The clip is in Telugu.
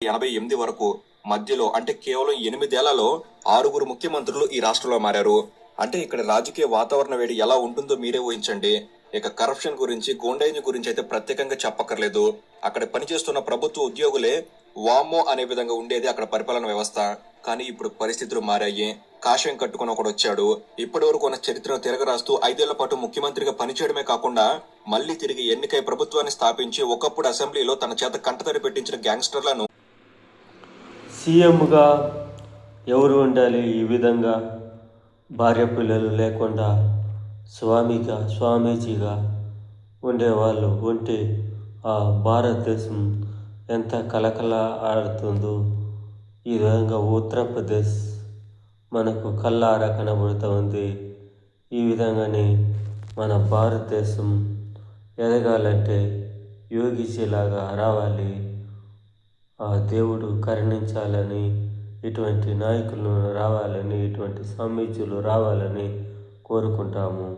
1988 వరకు మధ్యలో అంటే కేవలం 8 ఏళ్లలో 6 ముఖ్యమంత్రులు ఈ రాష్ట్రంలో మారారు. అంటే ఇక్కడ రాజకీయ వాతావరణ వేడి ఎలా ఉంటుందో మీరే ఊహించండి. ఇక కరప్షన్ గురించి, గూండాయిజం గురించి అయితే ప్రత్యేకంగా చెప్పక్కర్లేదు. అక్కడ పనిచేస్తున్న ప్రభుత్వ ఉద్యోగులే వామ్మో అనే విధంగా ఉండేది అక్కడ పరిపాలన వ్యవస్థ. కానీ ఇప్పుడు పరిస్థితులు మారాయి. కాషాయం కట్టుకుని ఒకడు వచ్చాడు. ఇప్పటి వరకు ఉన్న చరిత్రను తిరగరాస్తూ 5 ఏళ్ల పాటు ముఖ్యమంత్రిగా పనిచేయడమే కాకుండా మళ్లీ తిరిగి ఎన్నికై ప్రభుత్వాన్ని స్థాపించి ఒకప్పుడు అసెంబ్లీలో తన చేత కంటతడి పెట్టించిన గ్యాంగ్స్టర్లను సీఎంగా ఎవరు ఉండాలి? ఈ విధంగా భార్య పిల్లలు లేకుండా స్వామీజీగా ఉండేవాళ్ళు ఉంటే ఆ భారతదేశం ఎంత కలకల ఆడుతుందో ఈ విధంగా ఉత్తరప్రదేశ్ మనకు కళ్ళారా కనబడుతూ ఉంది. ఈ విధంగానే మన భారతదేశం ఎదగాలంటే యోగిజీలాగా రావాలి. ఆ దేవుడు కరుణించాలని, ఇటువంటి నాయకులు రావాలని, ఇటువంటి స్వామీజీలు రావాలని కోరుకుంటాము.